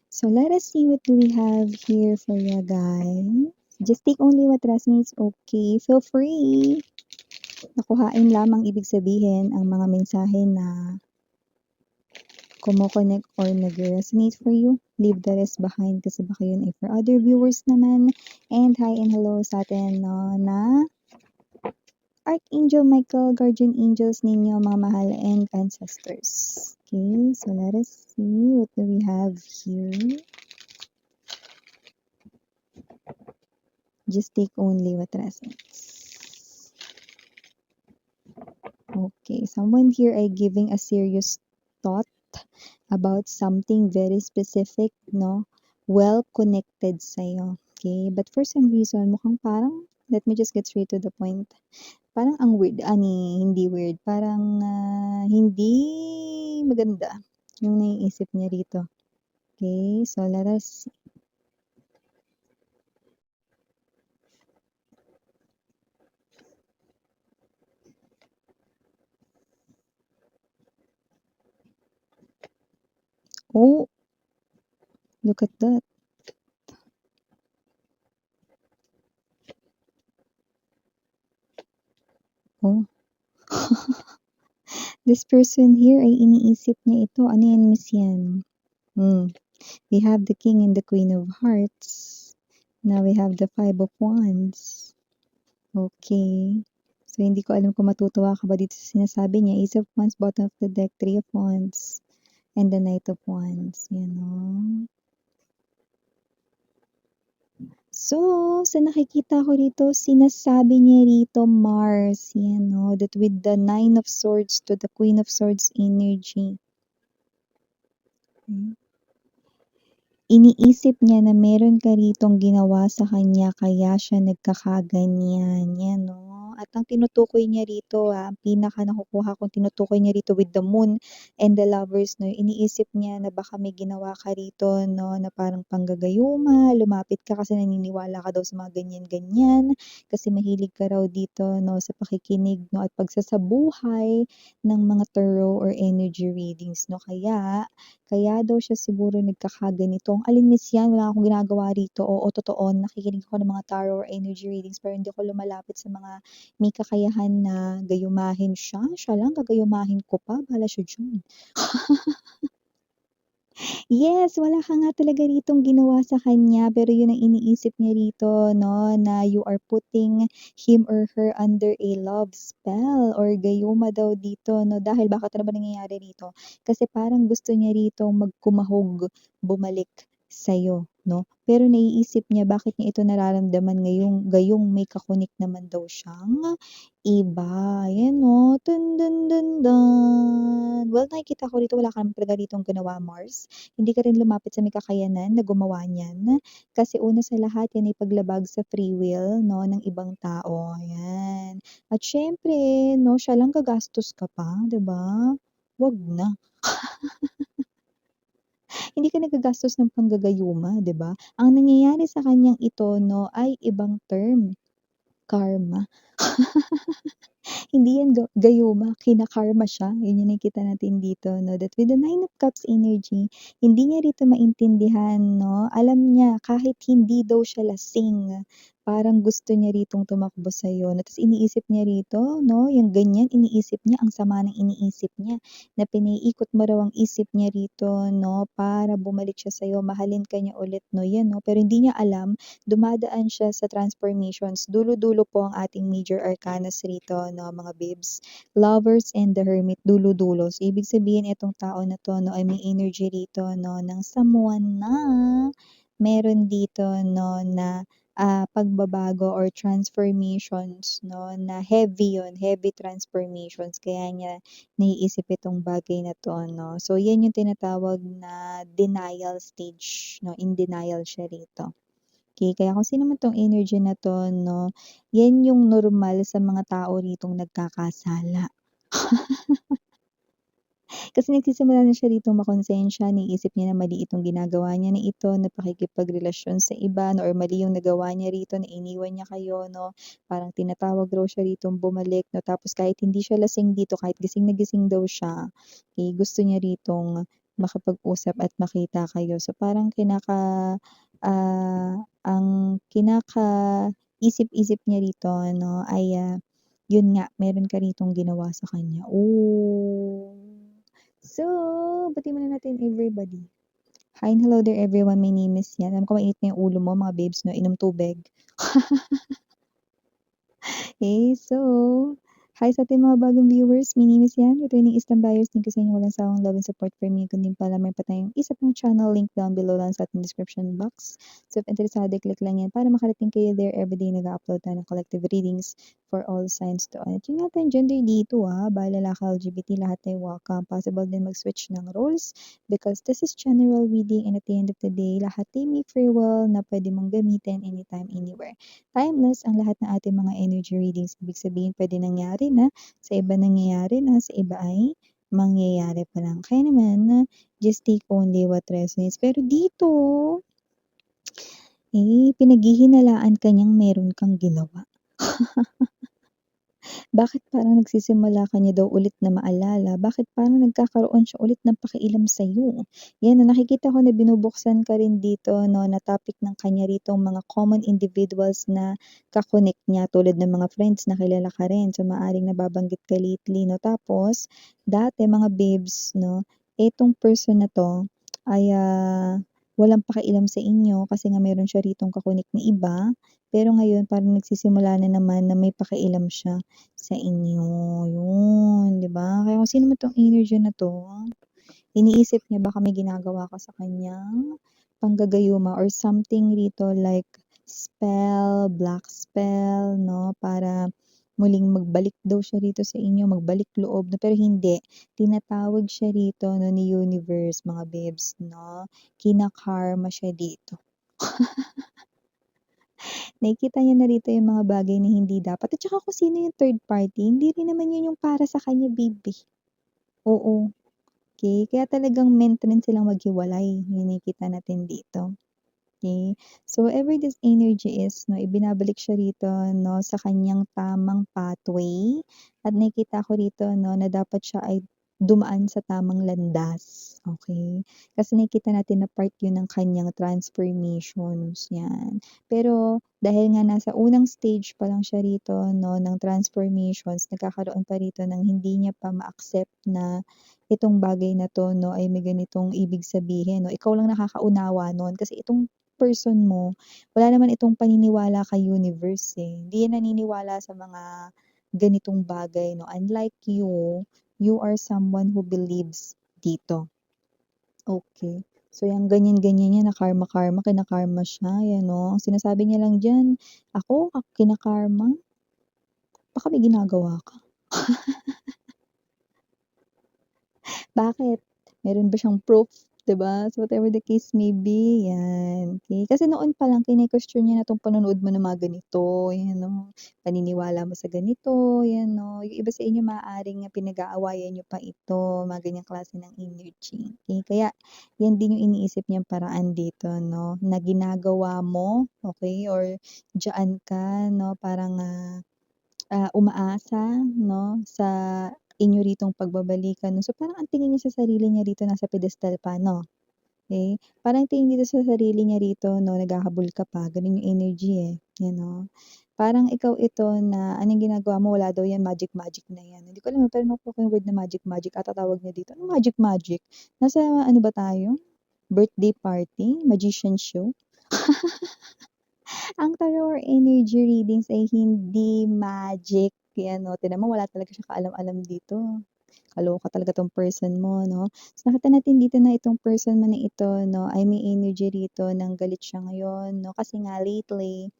So let us see what do we have here for you guys. Just take only what resonates, okay? Feel free. Nakuhain lamang ibig sabihin ang mga mensahe na kumo-connect or nag-resonate for you. Leave the rest behind kasi baka yun ay for other viewers naman. And hi and hello sa atin no, na Archangel Michael, guardian angels ninyo, mga mahal and ancestors. Okay, so let us see what do we have here. Just take only what resonates. Okay, someone here ay giving a serious thought about something very specific, no? Well connected sa'yo. Okay, but for some reason, mukhang parang, let me just get straight to the point. Parang ang weird, hindi weird, parang hindi maganda yung naiisip niya rito. Okay, so let us see. Oh, look at that. Oh. This person here ay iniisip niya ito. Ano yan, miss yan? We have the King and the Queen of Hearts. Now we have the Five of Wands. Okay. So, hindi ko alam kung matutuwa ka ba dito sa sinasabi niya. Ace of Wands, bottom of the deck, Three of Wands, and the Knight of Wands. You know? So, sa nakikita ko rito, sinasabi niya rito, Mars, yan, no? That with the Nine of Swords to the Queen of Swords energy. Iniisip niya na meron ka ritong ginawa sa kanya kaya siya nagkakaganyan, yan 'no. At ang tinutukoy niya rito, ang pinaka nakukuha kong tinutukoy niya rito with the moon and the lovers 'no, iniisip niya na baka may ginawa ka rito 'no, na parang panggagayuma, lumapit ka kasi naniniwala ka daw sa mga ganyan-ganyan, kasi mahilig ka raw dito 'no, sa pakikinig 'no, at pagsasabuhay ng mga tarot or energy readings 'no. Kaya daw siya siguro nagkakaganito. Ang alin miss yan, wala akong ginagawa rito. Oo, totoo, nakikinig ako ng mga tarot or energy readings pero hindi ako lumalapit sa mga may kakayahan na gayumahin siya. Siya lang, gagayumahin ko pa. Bahala siya dyan. Yes, wala ka nga talaga ritong ginawa sa kanya pero yun ang iniisip niya rito 'no, na you are putting him or her under a love spell or gayuma daw dito 'no. Dahil bakit ano ba nangyayari rito? Kasi parang gusto niya ritong magkumahog, bumalik sa'yo 'no. Pero naiisip niya bakit niya ito nararamdaman gayong may naman daw siyang iba. Ayan 'no, dun, dun, dun, dun. Well, nakikita ko rito wala ka naman talaga ditong ginawa, Mars. Hindi ka rin lumapit sa may kakayanan na gumawa niyan. Kasi una sa lahat yan ay paglabag sa free will 'no, ng ibang tao, ayan. At siyempre 'no, siya lang gagastos ka pa, 'di ba? 'Wag na. Hindi ka nagagastos ng panggagayuma, 'di ba? Ang nangyayari sa kanyang ito 'no, ay ibang term, karma. Hindi yan gayuma, kina-karma siya. Yun yung nakikita natin dito 'no, that with the Nine of Cups energy, hindi niya rito maintindihan 'no, alam niya kahit hindi daw siya lasing, parang gusto niya ritong tumakbo sa'yo 'no, ta's iniisip niya rito 'no, yung ganyan iniisip niya, ang sama ng iniisip niya, na pinaiikot mo raw ang isip niya rito 'no, para bumalik siya sa'yo, mahalin ka niya ulit 'no, yan 'no. Pero hindi niya alam dumadaan siya sa transformations. Dulo-dulo po ang ating major arcanas rito 'no, mga bibs. Lovers and the Hermit, dulo-dulo. So, ibig sabihin itong tao na 'to 'no, ay may energy rito 'no, ng someone na meron dito 'no, na, pagbabago or transformations 'no, na heavy yun, heavy transformations. Kaya niya naiisip itong bagay na 'to 'no. So, yan yung tinatawag na denial stage 'no, in denial siya rito. Okay, kaya kung sino man 'tong energy na 'to 'no, yan yung normal sa mga tao ritong nagkakasala. Kasi nagsisimula na siya ditong makonsensya, naiisip niya na mali itong ginagawa niya na ito, na pakikipagrelasyon sa iba 'no, or mali yung nagawa niya rito, na iniwan niya kayo 'no. Parang tinatawag raw siya ritong bumalik 'no, tapos kahit hindi siya lasing dito, kahit gising na gising daw siya, eh, gusto niya ritong makapag-usap at makita kayo. So, parang ang kinakaisip-isip niya rito 'no ay, yun nga meron ka ritong ginawa sa kanya. Oh! So, batiin muna natin everybody. Hi and hello there everyone, my name is Yan. Alam ko mainit na yung ulo mo mga babes 'no, inom tubig. Okay, so, hi sa ating mga bagong viewers. My name is Yan, returning Eastern buyers. Thank you sa inyong walang sawang love and support for me. Kundi pala may pa tayong isa pang channel link down below lang sa ating description box. So, if interesado, click lang yan para makarating kayo there everyday nag-upload tayo ng collective readings for all signs to all. At yun natin, gender dito ba lalaki, LGBT, lahat tayo welcome. Possible din mag-switch ng roles because this is general reading and at the end of the day, lahat tayo may free will na pwede mong gamitin anytime, anywhere. Timeless ang lahat ng ating mga energy readings. Ibig sabihin, pwede nangyari na, sa iba nangyayari na, sa iba ay mangyayari pa lang. Kaya naman, just take only what resonates. Pero dito, pinaghihinalaan ka niyang meron kang ginawa. Bakit parang nagsisimula ka niya daw ulit na maalala? Bakit parang nagkakaroon siya ulit ng pakialam sa'yo? Yan, na nakikita ko na binubuksan ka rin dito, no, na topic ng kanya rito, mga common individuals na kakonek niya, tulad ng mga friends na kilala ka rin. So, maaring nababanggit ka lately, no? Tapos, dati, mga babes, no, etong person na to, ay, walang pakialam sa inyo kasi nga meron siya ritong kakonek na iba. Pero ngayon, parang nagsisimula na naman na may pakialam siya sa inyo, yun, 'di ba? Kaya kung sino man 'tong energy na 'to, iniisip niya baka may ginagawa ka sa kanyang panggagayuma or something rito like spell, black spell, 'no, para muling magbalik daw siya rito sa inyo, magbalik loob 'no, pero hindi. Tinatawag siya rito 'no ni universe, mga babes 'no, kina-karma siya dito. Nakikita niya na rito yung mga bagay na hindi dapat at saka kung sino yung third party, hindi rin naman yun yung para sa kanya, baby. Oo, okey. Kaya talagang meant rin silang maghiwalay, yun nakikita natin dito. Okay. So, wherever this energy is 'no, ibinabalik siya rito 'no, sa kanyang tamang pathway at nakikita ko rito 'no, na dapat siya ay dumaan sa tamang landas, okay. Kasi nakikita natin na part yun ng kanyang transformations, 'yan. Pero dahil nga nasa unang stage pa lang siya rito 'no, ng transformations, nagkakaroon pa rito ng hindi niya pa ma-accept na itong bagay na 'to 'no, ay may ganitong ibig sabihin 'no. Ikaw lang nakakaunawa nun kasi itong person mo, wala naman itong paniniwala kay universe, eh. Hindi yan naniniwala sa mga ganitong bagay 'no. Unlike you, you are someone who believes dito. Okay. So yang ganyan-ganyan niya na karma-karma, kina-karma siya, yan 'no. Ang sinasabi niya lang diyan, "Ako, kina-karma? Baka may ginagawa ka." Bakit? Meron ba siyang proof, 'di ba? So, whatever the case may be, 'yan, okey. Kasi noon pa lang kine-question niya na 'tong panonood mo ng mga ganito, 'yan 'no, paniniwala mo sa ganito, 'yan 'no. Yung iba sa inyo maaaring pinag-aawayan niyo pa ito, mga ganyang klase ng energy, okey. Kaya 'yan din yung iniisip niyang paraan dito 'no, na ginagawa mo, okey, or diyaan ka 'no, parang, umaasa 'no, sa inyo ritong pagbabalikan 'no. So, parang ang tingin niya sa sarili niya rito nasa pedestal pa 'no, okey? Parang tingin dito sa sarili niya rito 'no, naghahabol ka pa, gano'n yung energy, eh, 'yan 'no. Parang ikaw ito na anong ginagawa mo, wala daw 'yan, magic-magic na 'yan. Hindi ko alam, pero nakuha ko yung word na magic-magic ata tawag niya dito. Anong magic-magic? Nasa ano ba tayo, birthday party, magician show? Ang tarot or energy readings ay hindi magic, 'yan 'no. Tignan mo wala talaga siyang kaalam-alam dito. Kaloka talaga 'tong person mo 'no. So, nakita natin dito na itong person mo na ito 'no, ay may energy rito ng galit siya ngayon 'no, kasi nga lately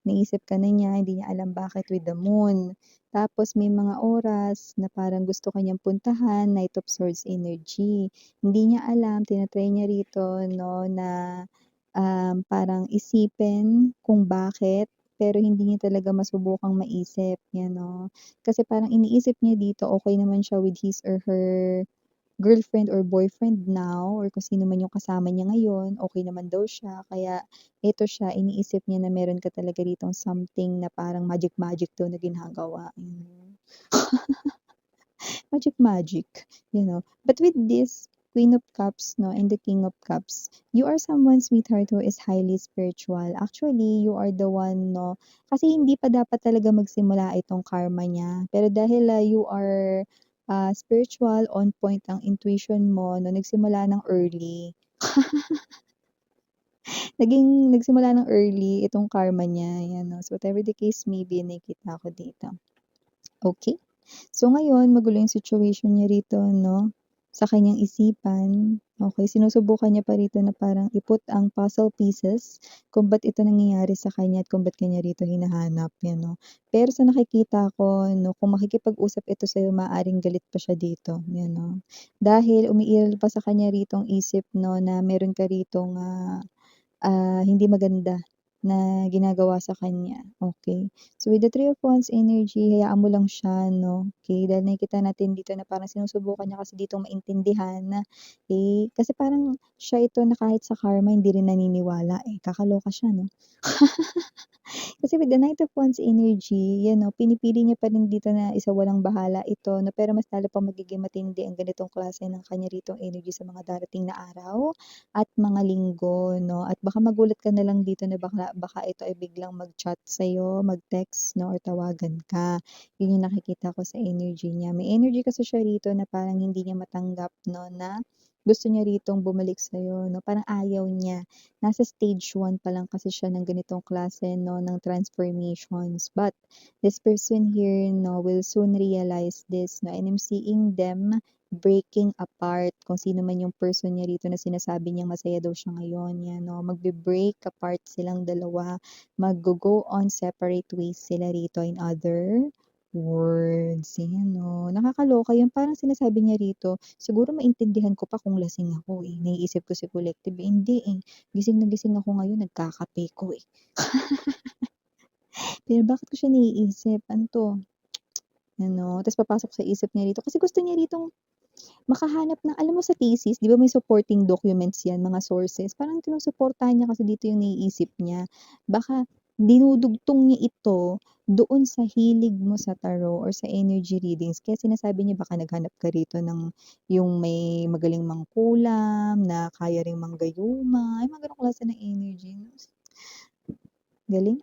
naisip ka na niya, hindi niya alam bakit with the moon. Tapos may mga oras na parang gusto ka niyang puntahan, Knight of Swords energy. Hindi niya alam, tina-try niya rito 'no na, parang isipin kung bakit, pero hindi niya talaga masubukang maisip, 'yan 'no. Kasi parang iniisip niya dito okey naman siya with his or her girlfriend or boyfriend now or kung sino man yung kasama niya ngayon, okey naman daw siya. Kaya eto siya, iniisip niya na meron ka talaga ditong something na parang magic-magic daw na ginagawa, Magic-magic, you know. But with this Queen of Cups, no, and the King of Cups. You are someone, sweetheart, who is highly spiritual. Actually, you are the one, no, kasi hindi pa dapat talaga magsimula itong karma niya. Pero dahil you are spiritual, on point ang intuition mo, no, nagsimula ng early. Nagsimula ng early itong karma niya, yan, no. So, whatever the case may be, nakikita ko dito. Okay? So, ngayon magulo yung situation niya rito 'no, sa kanyang isipan. Okey, sinusubukan niya pa rito na parang i-put ang puzzle pieces kung ba't ito nangyayari sa kanya at kung ba't kanya rito hinahanap, 'yan 'no. Pero sa nakikita ko 'no, kung makikipag-usap ito sa'yo maaaring galit pa siya dito, 'yan 'no. Dahil umiiral pa sa kanya rito ang isip 'no, na meron ka ritong, hindi maganda na ginagawa sa kanya, okey. So, with the Three of Wands energy, hayaan mo lang siya 'no, okey, dahil nakikita natin dito na parang sinusubukan niya kasi ditong maintindihan na, kasi parang siya ito na kahit sa karma hindi rin naniniwala, kakaloka siya 'no. Kasi with the Knight of Wands energy, 'yan 'no, pinipili niya pa rin dito na isawalang-bahala ito 'no, pero mas lalo pang magiging matindi ang ganitong klase ng kanya ritong energy sa mga darating na araw at mga linggo 'no. At baka magulat ka na lang dito na baka ito ay biglang mag-chat sa'yo, mag-text 'no, or tawagan ka. 'Yun yung nakikita ko sa energy niya. May energy kasi siya rito na parang hindi niya matanggap 'no, na gusto niya ritong bumalik sa'yo 'no, parang ayaw niya. Nasa stage 1 pa lang kasi siya ng ganitong klase 'no, ng transformations. But this person here 'no, will soon realize this 'no, and I'm seeing them breaking apart. Kung sino man yung person niya rito na sinasabi niyang masaya daw siya ngayon, 'yan 'no, magbe-break apart silang dalawa, maggo-go on separate ways sila rito in other words, ayan 'no. Nakakaloka yung parang sinasabi niya rito, siguro maintindihan ko pa kung lasing ako, naiisip ko si collective, hindi, gising na gising ako ngayon nagkakape ko, Pero bakit ko siya naiisip, ano 'to, ano, ta's papasok sa isip niya rito kasi gusto niya ritong makahanap ng alam mo sa thesis 'di ba may supporting documents 'yan, mga sources, parang sinusuportahan niya kasi dito yung naiisip niya. Baka dinudugtong niya ito doon sa hilig mo sa tarot or sa energy readings kaya sinasabi niya baka naghanap ka rito ng yung may magaling mangkulam, na kaya ring manggayuma, yung mga gano'ng klase ng energy. Galing.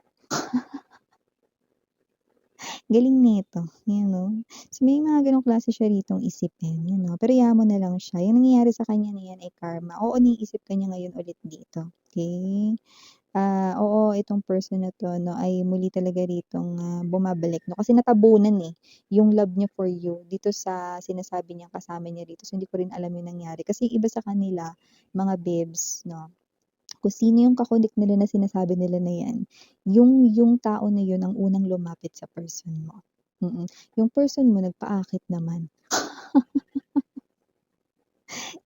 Galing nito, 'yan 'no. So, may mga gano'ng klase siya ritong isipin, 'yan 'no, pero hayaan mo na lang siya, yung nangyayari sa kanya na 'yan ay karma. Oo, naiisip ka niya ngayon ulit dito, okey? Oo, itong person na 'to 'no, ay muli talaga ritong, bumabalik 'no, kasi natabunan, yung love niya for you dito sa sinasabi niyang kasama niya rito. So, hindi ko rin alam yung nangyari kasi iba sa kanila, mga bebs 'no, kung sino yung ka-connect nila na sinasabi nila na 'yan, yung tao na yun ang unang lumapit sa person mo. Yung person mo nagpaakit naman.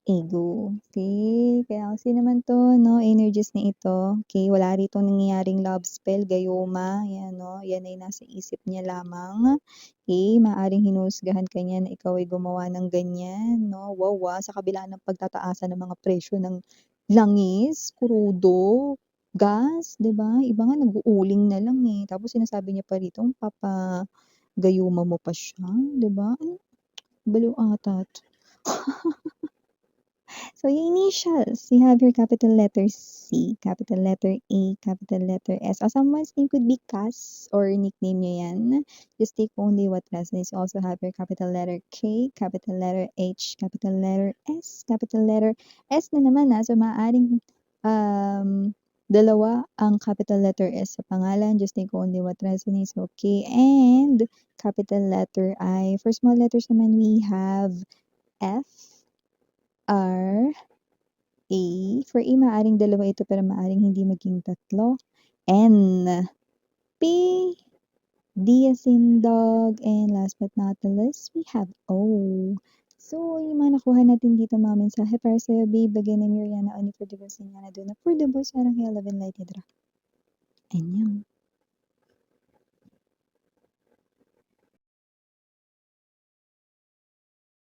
Ego, okey. Kaya kasi naman 'to 'no, energies na ito, okey, wala ritong nangyayaring love spell, gayuma, 'yan 'no, 'yan ay nasa isip niya lamang. Okey, maaaring hinuhusgahan ka niya na ikaw ay gumawa ng ganyan 'no, wow, sa kabila ng pagtataasan ng mga presyo ng langis, krudo, gas, 'di ba? Iba nga nag-uuling na lang, tapos sinasabi niya pa rito papagayuma mo pa siya, 'di ba? Ano, baliw ata 'to. So, yung initials, you have your capital letter C, capital letter A, capital letter S. Or someone's name could be Cass or nickname nyo yan. Just take only what resonates. You also have your capital letter K, capital letter H, capital letter S, capital letter S na naman So, maaaring dalawa ang capital letter S sa pangalan. Just take only what resonates. Okay. And capital letter I. For small letters naman, we have F, R, A. For A, maaaring dalawa ito pero maaaring hindi maging tatlo. N, P, D as in dog, and last but not the least, we have O. So, yung mga nakuha natin dito mga mensahe para sa'yo, babe, bagay na Miriana, only for the girls, and Yana, do not for the boys, parang Hell of Enlightened. Anyang.